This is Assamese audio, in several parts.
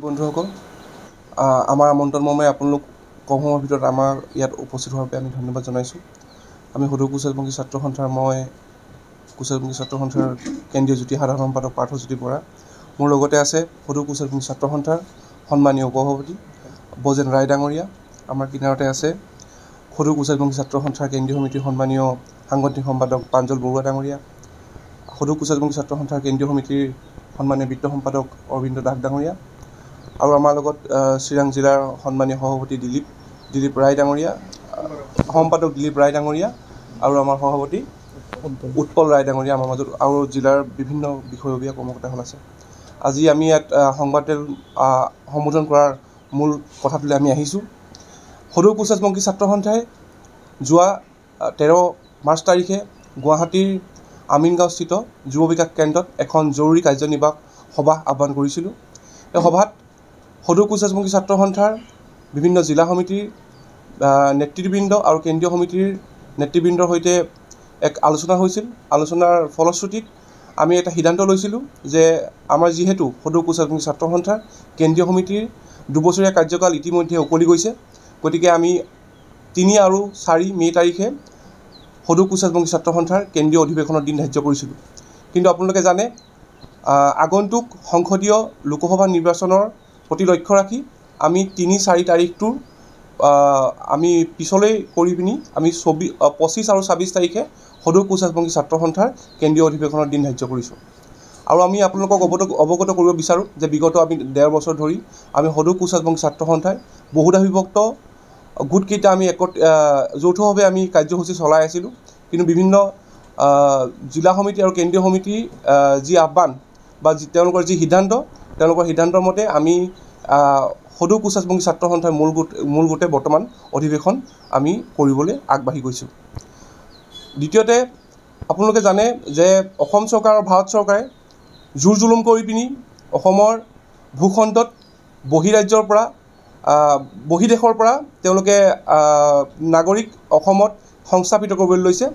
বন্ধুসকল, আমাৰ আমন্ত্ৰণ মৰ্মে আপোনালোক কম সময়ৰ ভিতৰত আমাৰ ইয়াত উপস্থিত হোৱাৰ বাবে আমি ধন্যবাদ জনাইছোঁ। আমি সদৌ কুশলপন্থী ছাত্ৰ সন্থাৰ কুশলপন্থী ছাত্ৰ সন্থাৰ কেন্দ্ৰীয় যুটী সাধাৰণ সম্পাদক পাৰ্থজ্যোতি বৰা। মোৰ লগতে আছে সদৌ কুশলপন্থী ছাত্ৰ সন্থাৰ সন্মানীয় উপসভাপতি বজেন ৰায় ডাঙৰীয়া। আমাৰ কিনাৰতে আছে সদৌ কুশলপন্থী ছাত্ৰ সন্থাৰ কেন্দ্ৰীয় সমিতিৰ সন্মানীয় সাংগঠনিক সম্পাদক প্ৰাঞ্জল বৰুৱা ডাঙৰীয়া, সদৌ কুশলপন্থী ছাত্ৰ সন্থাৰ কেন্দ্ৰীয় সমিতিৰ সন্মানীয় বিত্ত সম্পাদক অৰবিন্দ দাস ডাঙৰীয়া, আৰু আমাৰ লগত চিৰাং জিলাৰ সন্মানীয় সভাপতি দিলীপ ৰায় ডাঙৰীয়া, সম্পাদক দিলীপ ৰায় ডাঙৰীয়া, আৰু আমাৰ সভাপতি উৎপল ৰায় ডাঙৰীয়া আমাৰ মাজত, আৰু জিলাৰ বিভিন্ন বিষয়ববীয়া কৰ্মকৰ্তাসকল আছে। আজি আমি ইয়াত সংবাদমেল সম্বোধন কৰাৰ মূল কথাটোলৈ আমি আহিছোঁ। সদৌ কুশলপন্থী ছাত্ৰ সন্থাই যোৱা 13 মাৰ্চ তাৰিখে গুৱাহাটীৰ আমিনগাঁওস্থিত যুৱ বিকাশ কেন্দ্ৰত এখন জৰুৰী কাৰ্যনিৰ্বাহক সভা আহ্বান কৰিছিলোঁ। এই সভাত সদৌ কুশলপন্থী ছাত্ৰ সন্থাৰ বিভিন্ন জিলা সমিতিৰ নেতৃবৃন্দ আৰু কেন্দ্ৰীয় সমিতিৰ নেতৃবৃন্দৰ সৈতে এক আলোচনা হৈছিল। আলোচনাৰ ফলশ্ৰুতিত আমি এটা সিদ্ধান্ত লৈছিলোঁ যে আমাৰ যিহেতু সদৌ কুশলপন্থী ছাত্ৰ সন্থাৰ কেন্দ্ৰীয় সমিতিৰ 2 বছৰীয়া কাৰ্যকাল ইতিমধ্যে উকলি গৈছে, গতিকে আমি 3 আৰু 4 মে' তাৰিখে সদৌ কুশলপন্থী ছাত্ৰ সন্থাৰ কেন্দ্ৰীয় অধিৱেশনৰ দিন ধাৰ্য কৰিছিলোঁ। কিন্তু আপোনালোকে জানে, আগন্তুক সংসদীয় লোকসভা নিৰ্বাচনৰ প্ৰতি লক্ষ্য ৰাখি আমি 3-4 তাৰিখটো আমি পিছলৈ কৰি পিনি আমি 25 আৰু 26 তাৰিখে সদৌ কুশলপন্থী ছাত্ৰ সন্থাৰ কেন্দ্ৰীয় অধিৱেশনৰ দিন ধাৰ্য কৰিছোঁ। আৰু আমি আপোনালোকক অৱগত কৰিব বিচাৰোঁ যে বিগত আমি 1.5 বছৰ ধৰি আমি সদৌ কুশলপন্থী ছাত্ৰ সন্থাই বহুধাবিভক্ত গোটকেইটা আমি যৌথভাৱে আমি কাৰ্যসূচী চলাই আছিলোঁ। কিন্তু বিভিন্ন জিলা সমিতি আৰু কেন্দ্ৰীয় সমিতিৰ যি আহ্বান বা তেওঁলোকৰ যি সিদ্ধান্ত, তেওঁলোকৰ সিদ্ধান্তৰ মতে আমি সদৌ কুশলপন্থী ছাত্ৰ সন্থাৰ মূল গোটে বৰ্তমান অধিৱেশন আমি কৰিবলৈ আগবাঢ়ি গৈছোঁ। দ্বিতীয়তে, আপোনালোকে জানে যে অসম চৰকাৰ আৰু ভাৰত চৰকাৰে জোৰ জুলুম কৰি পিনি অসমৰ ভূখণ্ডত বহিদেশৰ পৰা তেওঁলোকে নাগৰিক অসমত সংস্থাপিত কৰিবলৈ লৈছে,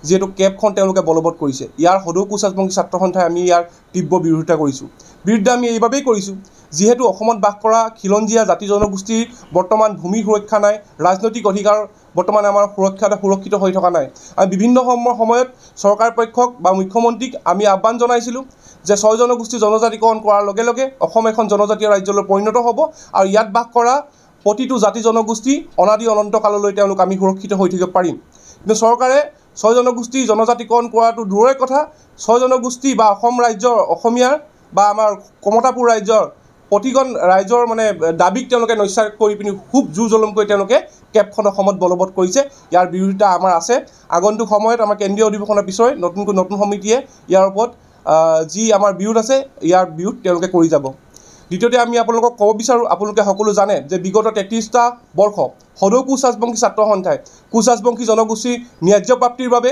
যিহেতু কেবখন তেওঁলোকে বলবৎ কৰিছে। ইয়াৰ সদৌ কুশলপন্থী ছাত্ৰ সন্থাই আমি ইয়াৰ তীব্ৰ বিৰোধিতা কৰিছোঁ। বিৰোধিতা আমি এইবাবেই কৰিছোঁ, যিহেতু অসমত বাস কৰা খিলঞ্জীয়া জাতি জনগোষ্ঠীৰ বৰ্তমান ভূমি সুৰক্ষা নাই, ৰাজনৈতিক অধিকাৰ বৰ্তমান আমাৰ সুৰক্ষিত হৈ থকা নাই। আমি বিভিন্ন সময়ত চৰকাৰ পক্ষক বা মুখ্যমন্ত্ৰীক আমি আহ্বান জনাইছিলোঁ যে 6 জনগোষ্ঠী জনজাতিকৰণ কৰাৰ লগে লগে অসম এখন জনজাতীয় ৰাজ্যলৈ পৰিণত হ'ব, আৰু ইয়াত বাস কৰা প্ৰতিটো জাতি জনগোষ্ঠী অনাদি অনন্ত কাললৈ তেওঁলোক আমি সুৰক্ষিত হৈ থাকিব পাৰিম। কিন্তু চৰকাৰে 6 জনগোষ্ঠী জনজাতিকৰণ কৰাটো দূৰৰে কথা, 6 জনগোষ্ঠী বা অসম ৰাজ্যৰ অসমীয়াৰ বা আমাৰ কমতাপুৰ ৰাজ্যৰ প্ৰতিজন ৰাইজৰ দাবীক তেওঁলোকে নস্যাৎ কৰি পিনি খুব জোৰ জুলুম কৰি তেওঁলোকে কেবখন অসমত বলবৎ কৰিছে। ইয়াৰ বিৰোধিতা আমাৰ আছে। আগন্তুক সময়ত আমাৰ কেন্দ্ৰীয় অধিৱেশনৰ পিছৰে নতুন সমিতিয়ে ইয়াৰ ওপৰত যি আমাৰ বিৰোধ আছে, ইয়াৰ বিৰোধ তেওঁলোকে কৰি যাব। দ্বিতীয়তে, আমি আপোনালোকক ক'ব বিচাৰোঁ, আপোনালোকে সকলো জানে যে বিগত 33টা বৰ্ষ সদৌ কুশলপন্থী ছাত্ৰ সন্থাই কুশলপন্থী জনগোষ্ঠীৰ ন্যায্য প্ৰাপ্তিৰ বাবে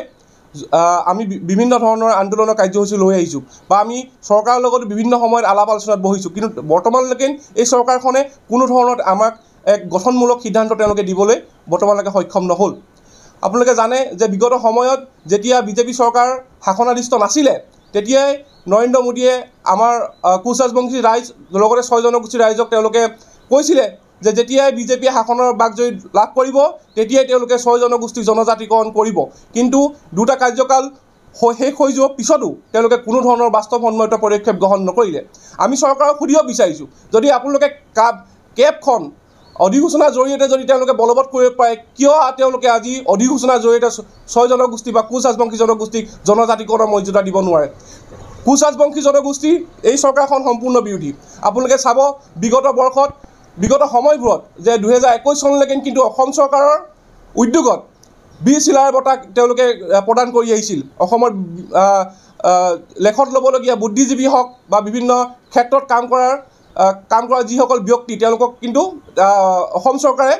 আমি বিভিন্ন ধৰণৰ আন্দোলনৰ কাৰ্যসূচী লৈ আহিছোঁ, বা আমি চৰকাৰৰ লগত বিভিন্ন সময়ত আলাপ আলোচনাত বহিছোঁ। কিন্তু বৰ্তমানলৈকে এই চৰকাৰখনে কোনো ধৰণৰ আমাক এক গঠনমূলক সিদ্ধান্ত তেওঁলোকে দিবলৈ বৰ্তমানলৈকে সক্ষম নহ'ল। আপোনালোকে জানে যে বিগত সময়ত যেতিয়া বিজেপি চৰকাৰ শাসনাধীষ্ঠ নাছিলে, তেতিয়াই নৰেন্দ্ৰ মোদীয়ে আমাৰ কুশলপন্থী ৰাইজ লগতে 6 জনগোষ্ঠীৰ ৰাইজক তেওঁলোকে কৈছিলে যে যেতিয়াই বিজেপিয়ে শাসনৰ বাকজয়ী লাভ কৰিব, তেতিয়াই তেওঁলোকে 6 জনগোষ্ঠী জনজাতিকৰণ কৰিব। কিন্তু 2টা কাৰ্যকাল শেষ হৈ যোৱাৰ পিছতো তেওঁলোকে কোনো ধৰণৰ বাস্তৱসন্মত পদক্ষেপ গ্ৰহণ নকৰিলে। আমি চৰকাৰক সুধিব বিচাৰিছোঁ, যদি আপোনালোকে কেবখন অধিসূচনাৰ জৰিয়তে যদি তেওঁলোকে বলবৎ কৰিব পাৰে, কিয় তেওঁলোকে আজি অধিসূচনাৰ জৰিয়তে 6 জনগোষ্ঠী বা কুশলপন্থী জনগোষ্ঠীক জনজাতিকৰণৰ মৰ্যাদা দিব নোৱাৰে? কুশলপন্থী জনগোষ্ঠীৰ এই চৰকাৰখন সম্পূৰ্ণ বিৰোধী। আপোনালোকে চাব, বিগত সময়বোৰত যে 2021 চনলৈকে কিন্তু অসম চৰকাৰৰ উদ্যোগত বীৰ চিলাৰায় বঁটা তেওঁলোকে প্ৰদান কৰি আহিছিল। অসমৰ লেখত ল'বলগীয়া বুদ্ধিজীৱী হওক বা বিভিন্ন ক্ষেত্ৰত কাম কৰা যিসকল ব্যক্তি, তেওঁলোকক কিন্তু অসম চৰকাৰে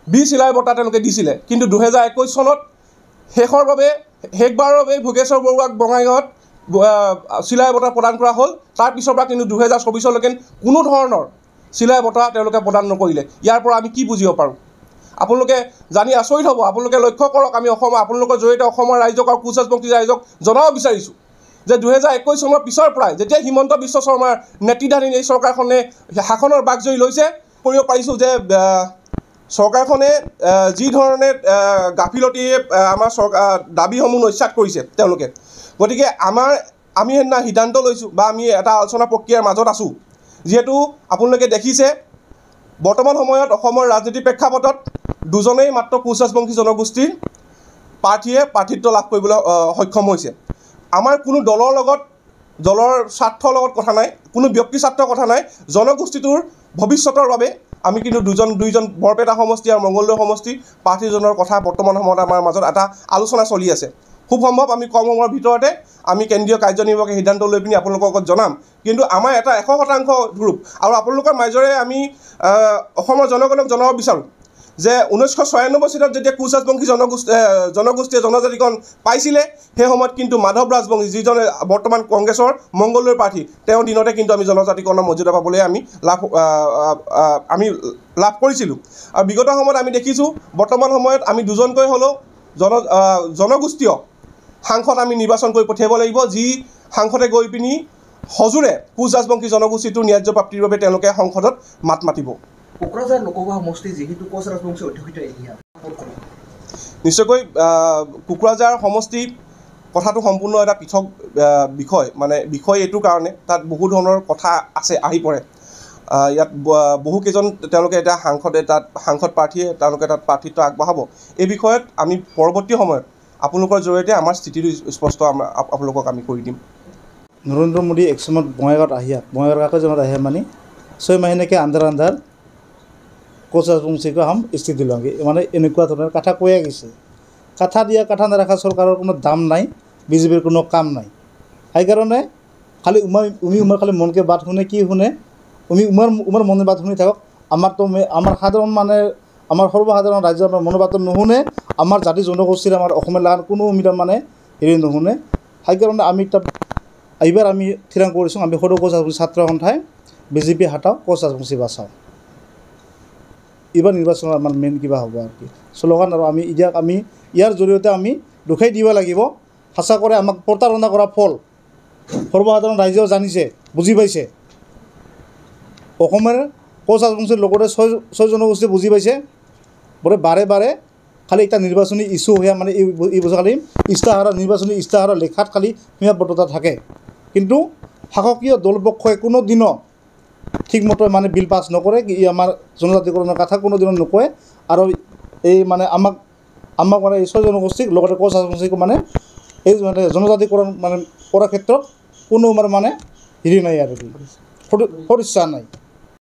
বীৰ চিলাৰায় বঁটা তেওঁলোকে দিছিলে। কিন্তু 2021 চনত শেষবাৰৰ বাবে ভোগেশ্বৰ বৰুৱাক বঙাইগাঁৱত চিলাৰায় বঁটা প্ৰদান কৰা হ'ল। তাৰপিছৰ পৰা কিন্তু 2024লৈকে কোনো ধৰণৰ চিলাৰায় বঁটা তেওঁলোকে প্ৰদান নকৰিলে। ইয়াৰ পৰা আমি কি বুজিব পাৰোঁ? আপোনালোকে জানি আচৰিত হ'ব। আপোনালোকে লক্ষ্য কৰক, আমি আপোনালোকৰ জৰিয়তে অসমৰ ৰাইজক আৰু কুশলপন্থী ৰাইজক জনাব বিচাৰিছোঁ যে 2021 চনৰ পিছৰ পৰাই যেতিয়া হিমন্ত বিশ্ব শৰ্মাৰ নেতৃত্বাধীন এই চৰকাৰখনে শাসনৰ বাকজৰি লৈছে কৰিব পাৰিছোঁ যে চৰকাৰখনে যি ধৰণে গাফিলতিয়ে আমাৰ দাবীসমূহ নস্যাৎ কৰিছে তেওঁলোকে গতিকে আমি সেইদিনা সিদ্ধান্ত লৈছোঁ বা আমি এটা আলোচনা প্ৰক্ৰিয়াৰ মাজত আছোঁ যিহেতু আপোনালোকে দেখিছে বৰ্তমান সময়ত অসমৰ ৰাজনীতিৰ প্ৰেক্ষাপটত দুজনেই মাত্ৰ কোচ ৰাজবংশী জনগোষ্ঠীৰ প্ৰাৰ্থীয়ে প্ৰাৰ্থিত্ব লাভ কৰিবলৈ সক্ষম হৈছে আমাৰ কোনো দলৰ স্বাৰ্থৰ লগত কথা নাই কোনো ব্যক্তি স্বাৰ্থৰ কথা নাই জনগোষ্ঠীটোৰ ভৱিষ্যতৰ বাবে আমি কিন্তু দুইজন বৰপেটা সমষ্টি আৰু মংগলদৈ সমষ্টি প্ৰাৰ্থীজনৰ কথা বৰ্তমান সময়ত আমাৰ মাজত এটা আলোচনা চলি আছে খুব সম্ভৱ আমি কম সময়ৰ ভিতৰতে আমি কেন্দ্ৰীয় কাৰ্যনিৰ্বাহকে সিদ্ধান্ত লৈ পিনি আপোনালোকৰ আগত জনাম কিন্তু আমাৰ এটা 100% গ্ৰুপ আৰু আপোনালোকৰ মাজৰে আমি অসমৰ জনগণক জনাব বিচাৰোঁ যে 1996 চনত যেতিয়া কোচ ৰাজবংশী জনগোষ্ঠীয়ে জনজাতিকৰণ পাইছিলে সেই সময়ত কিন্তু মাধৱ ৰাজবংশী যিজনে বৰ্তমান কংগ্ৰেছৰ মংগলদৈৰ প্ৰাৰ্থী তেওঁৰ দিনতে কিন্তু আমি জনজাতিকৰণৰ মৰ্যাদা পাবলৈ আমি লাভ কৰিছিলোঁ আৰু বিগত সময়ত আমি দেখিছোঁ বৰ্তমান সময়ত আমি দুজনকৈ হ'লেও জনগোষ্ঠীয় সাংসদ আমি নিৰ্বাচন কৰি পঠিয়াব লাগিব যি সাংসদে গৈ পিনি হজুৰে কোচ ৰাজবংশী জনগোষ্ঠীটোৰ ন্যায্য প্ৰাপ্তিৰ বাবে তেওঁলোকে সংসদত মাত মাতিব কোকৰাঝাৰ লোকসভা সমষ্টি যিহেতু কোচ ৰাজবংশী অধ্যক্ষিত এৰিয়া নিশ্চয়কৈ কোকৰাঝাৰ সমষ্টি কথাটো সম্পূৰ্ণ এটা পৃথক বিষয় এইটোৰ কাৰণে তাত বহু ধৰণৰ কথা আছে আহি পৰে ইয়াত বহুকেইজন তেওঁলোকে এতিয়া সাংসদ প্ৰাৰ্থীয়ে তেওঁলোকে তাত প্ৰাৰ্থিত্ব আগবঢ়াব এই বিষয়ত আমি পৰৱৰ্তী সময়ত আপোনালোকৰ জৰিয়তে আমাৰ স্থিতিটো স্পষ্ট আপোনালোকক আমি কৰি দিম নৰেন্দ্ৰ মোদী এক সময়ত বঙাইগাঁৱৰ কাগজত আহে মানে 6 মাহিনেকে আন্ধাৰ কোচ ৰাজবংশীকে হাম স্থিতি লওঁগে মানে এনেকুৱা ধৰণৰ কথা কৈয়ে গৈছে কথা দিয়া কথা নাৰাখা চৰকাৰৰ কোনো দাম নাই বিজেপিৰ কোনো কাম নাই সেইকাৰণে খালি উমাৰ খালি মনকে বাত শুনে কি শুনে উমাৰ মনে বাত শুনি থাকক আমাৰ সাধাৰণ মানে আমাৰ সৰ্বসাধাৰণ ৰাজ্যৰ মনোবাতত নুশুনে আমাৰ জাতি জনগোষ্ঠীৰ আমাৰ অসমীয়া লাগান কোনো মানে হেৰি নুশুনে সেইকাৰণে আমি এইবাৰ আমি থিৰাং কৰিছোঁ আমি সৰু কোচ ৰাজবংশী ছাত্ৰ সন্থাই বিজেপি হাটাও কোচ ৰাজবংশী বাচাওঁ এইবাৰ নিৰ্বাচনৰ আমাৰ মেইন কিবা হ'ব আৰু কি শ্লোগান আৰু আমি ইয়াৰ জৰিয়তে আমি দুখাই দিব লাগিব সঁচা কৰে আমাক প্ৰতাৰণা কৰা ফল সৰ্বসাধাৰণ ৰাইজেও জানিছে বুজি পাইছে অসমৰ কোচ ৰাজবংশীৰ লগতে 6 জনগোষ্ঠীয়ে বুজি পাইছে বাৰে খালি এটা নিৰ্বাচনী ইছ্যু হৈ মানে এই বছৰ খালি নিৰ্বাচনী ইস্তাহাৰৰ লেখাত খালি সীমাবদ্ধতা থাকে কিন্তু শাসকীয় দলপক্ষই কোনো দিনো ঠিকমতে মানে বিল পাছ নকৰে আমাৰ জনজাতিকৰণৰ কথা কোনো দিনত নকয় আৰু এই মানে আমাক মানে এই 6 জনগোষ্ঠীক লগতে কোচ ৰাজবংশীক মানে এই মানে জনজাতিকৰণ মানে কৰাৰ ক্ষেত্ৰত কোনো মানে হেৰি নাই আৰু সদিচ্ছা নাই